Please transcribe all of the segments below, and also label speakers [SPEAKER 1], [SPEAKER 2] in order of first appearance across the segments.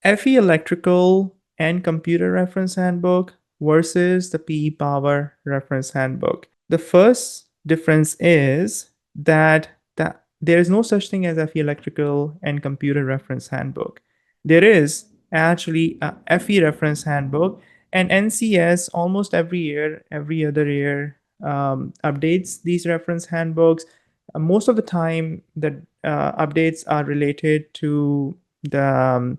[SPEAKER 1] FE Electrical and Computer Reference Handbook versus the PE Power Reference Handbook. The first difference is that there is no such thing as FE Electrical and Computer Reference Handbook. There is actually a FE Reference Handbook, and NCS almost every year, every other year, updates these reference handbooks. Most of the time, the updates are related to the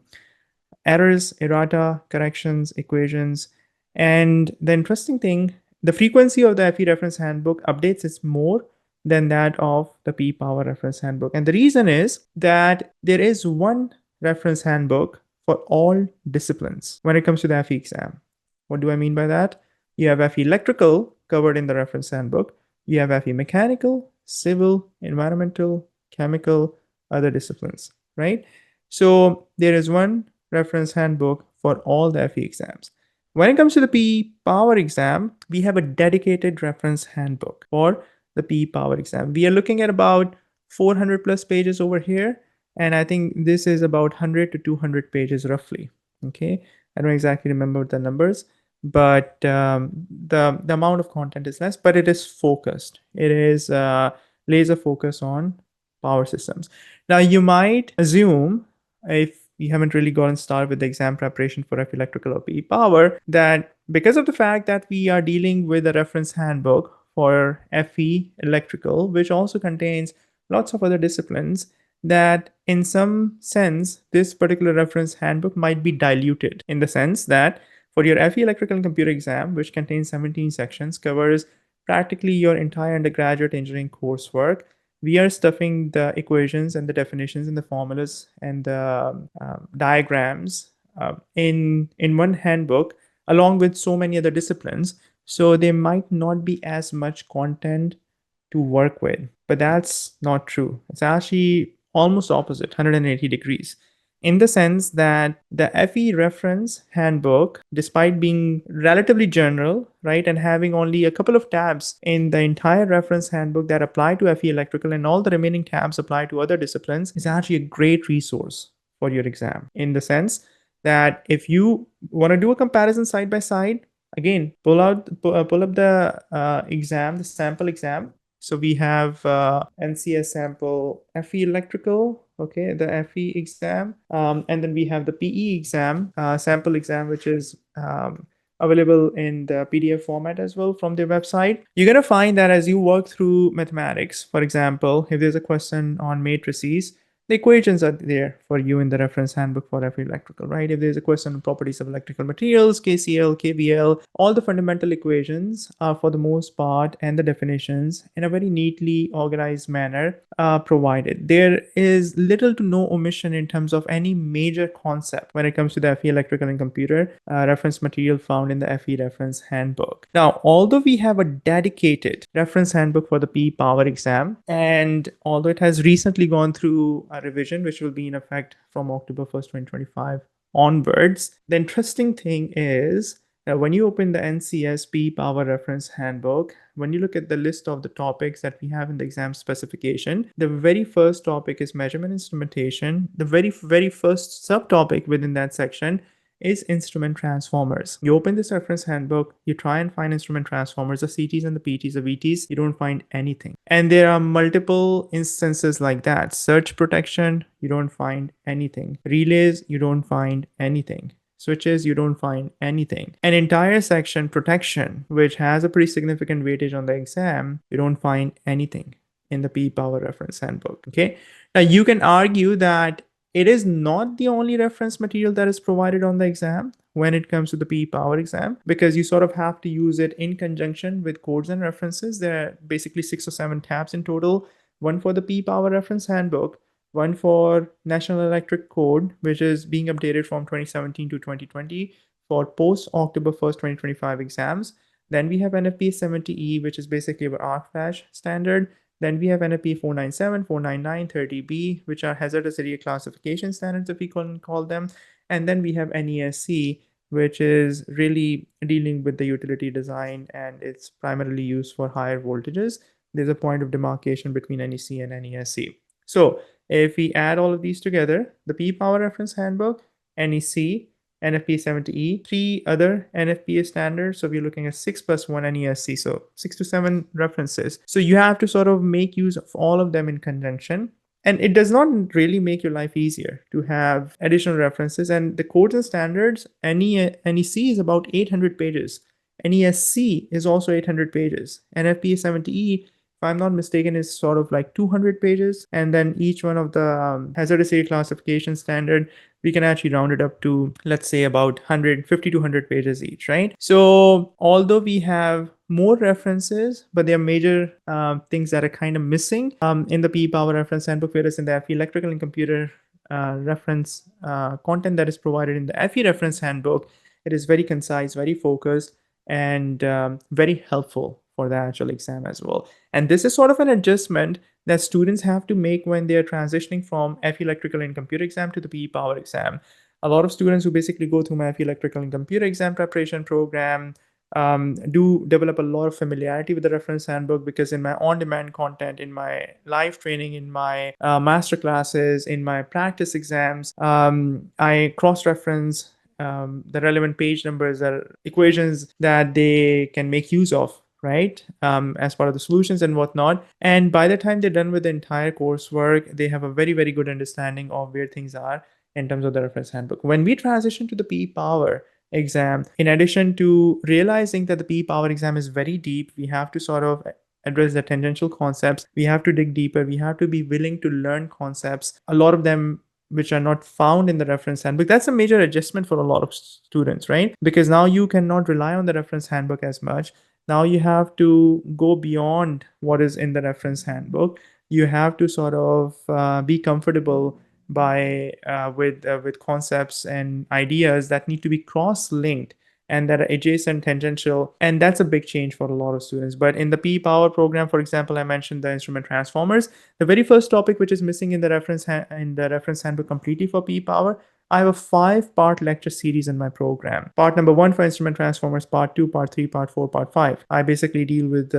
[SPEAKER 1] errors, errata, corrections, equations. And the interesting thing, the frequency of the FE reference handbook updates is more than that of the PE Power Reference Handbook. And the reason is that there is one reference handbook for all disciplines when it comes to the FE exam. What do I mean by that? You have FE electrical covered in the reference handbook. You have FE mechanical, civil, environmental, chemical, other disciplines, right? So there is one reference handbook for all the FE exams. When it comes to the PE Power exam, we have a dedicated reference handbook for the PE Power exam. We are looking at about 400 plus pages over here, and I think this is about 100 to 200 pages roughly. Okay, I don't exactly remember the numbers, but the amount of content is less, but it is focused. It is laser focus on power systems. Now you might assume, if you haven't really gotten started with the exam preparation for FE electrical or PE power, that because of the fact that we are dealing with a reference handbook for FE electrical, which also contains lots of other disciplines, that in some sense, this particular reference handbook might be diluted in the sense that for your FE electrical and computer exam, which contains 17 sections, covers practically your entire undergraduate engineering coursework, we are stuffing the equations and the definitions and the formulas and the diagrams in one handbook along with so many other disciplines. So there might not be as much content to work with, but that's not true. It's actually almost opposite, 180 degrees, in the sense that the FE reference handbook, despite being relatively general, right, and having only a couple of tabs in the entire reference handbook that apply to FE electrical and all the remaining tabs apply to other disciplines, is actually a great resource for your exam, in the sense that if you want to do a comparison side by side, again, pull up the exam, the sample exam. So we have NCS sample FE electrical, okay, the FE exam, and then we have the PE exam, sample exam, which is available in the PDF format as well from their website. You're going to find that as you work through mathematics, for example, if there's a question on matrices, the equations are there for you in the reference handbook for FE electrical, right? If there's a question on properties of electrical materials, KCL, KVL, all the fundamental equations are for the most part, and the definitions in a very neatly organized manner provided. There is little to no omission in terms of any major concept when it comes to the FE electrical and computer reference material found in the FE reference handbook. Now, although we have a dedicated reference handbook for the PE Power exam, and although it has recently gone through a revision, which will be in effect from October 1st, 2025 onwards, the interesting thing is that when you open the NCEES PE Power Reference Handbook, when you look at the list of the topics that we have in the exam specification, the very first topic is measurement instrumentation. The very first subtopic within that section is instrument transformers. You open this reference handbook, you try and find instrument transformers, the CTs and the PTs, the VTs, you don't find anything. And there are multiple instances like that. Surge protection, you don't find anything. Relays, you don't find anything. Switches, you don't find anything. An entire section, protection, which has a pretty significant weightage on the exam, you don't find anything in the PE Power Reference Handbook. Okay. Now you can argue that it is not the only reference material that is provided on the exam when it comes to the PE Power exam, because you sort of have to use it in conjunction with codes and references. There are basically 6 or 7 tabs in total, one for the PE Power Reference Handbook, one for National Electric Code, which is being updated from 2017 to 2020 for post October 1st, 2025 exams. Then we have NFPA 70E, which is basically our arc flash standard. Then we have NFPA 497, 499, 30B, which are hazardous area classification standards, if we can call them. And then we have NESC, which is really dealing with the utility design, and it's primarily used for higher voltages. There's a point of demarcation between NEC and NESC. So if we add all of these together, the PE Power Reference Handbook NEC, NFPA 70E, 3 other NFPA standards. So we're looking at 6 plus 1 NESC, so 6 to 7 references. So you have to sort of make use of all of them in conjunction. And it does not really make your life easier to have additional references. And the codes and standards, NEC is about 800 pages. NESC is also 800 pages. NFPA 70E, if I'm not mistaken, is sort of like 200 pages. And then each one of the hazardous area classification standard, we can actually round it up to, let's say, about 150 to 100 pages each, right? So although we have more references, but there are major things that are kind of missing in the PE Power Reference Handbook, whereas in the FE Electrical and Computer reference content that is provided in the FE Reference Handbook, it is very concise, very focused, and very helpful for the actual exam as well. And this is sort of an adjustment that students have to make when they are transitioning from FE Electrical and Computer exam to the PE Power exam. A lot of students who basically go through my FE Electrical and Computer exam preparation program do develop a lot of familiarity with the reference handbook, because in my on-demand content, in my live training, in my master classes, in my practice exams, I cross-reference the relevant page numbers or equations that they can make use of, right, as part of the solutions and whatnot. And by the time they're done with the entire coursework, they have a very, very good understanding of where things are in terms of the reference handbook. When we transition to the PE Power exam, in addition to realizing that the PE Power exam is very deep, we have to sort of address the tangential concepts. We have to dig deeper. We have to be willing to learn concepts, a lot of them which are not found in the reference handbook. That's a major adjustment for a lot of students, right? Because now you cannot rely on the reference handbook as much. Now you have to go beyond what is in the reference handbook. You have to sort of be comfortable with concepts and ideas that need to be cross-linked and that are adjacent, tangential, and that's a big change for a lot of students. But in the PE Power program, for example, I mentioned the instrument transformers. The very first topic which is missing in the reference handbook completely for PE Power, I have a 5-part lecture series in my program. Part number 1 for instrument transformers, part 2, part 3, part 4, part 5. I basically deal with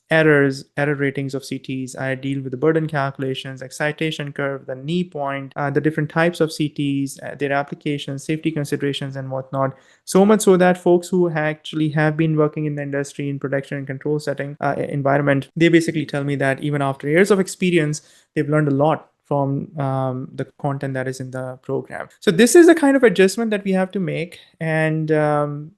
[SPEAKER 1] error ratings of CTs. I deal with the burden calculations, excitation curve, the knee point, the different types of CTs, their applications, safety considerations, and whatnot. So much so that folks who actually have been working in the industry in production and control setting environment, they basically tell me that even after years of experience, they've learned a lot from the content that is in the program. So this is the kind of adjustment that we have to make, and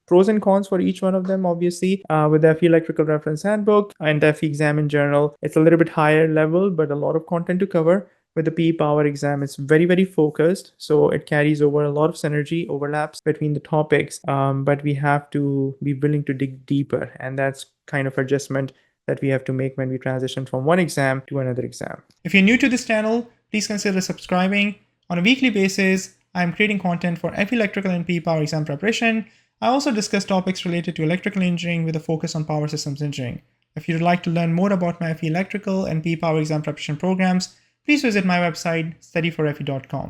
[SPEAKER 1] pros and cons for each one of them, obviously. With the FE Electrical Reference Handbook and the FE exam in general, it's a little bit higher level, but a lot of content to cover. With the PE Power exam, it's very, very focused, so it carries over a lot of synergy, overlaps between the topics, but we have to be willing to dig deeper, and that's kind of adjustment that we have to make when we transition from one exam to another exam. If you're new to this channel, please consider subscribing. On a weekly basis, I'm creating content for FE Electrical and PE Power exam preparation. I also discuss topics related to electrical engineering with a focus on power systems engineering. If you'd like to learn more about my FE Electrical and PE Power exam preparation programs, please visit my website, StudyForFE.com.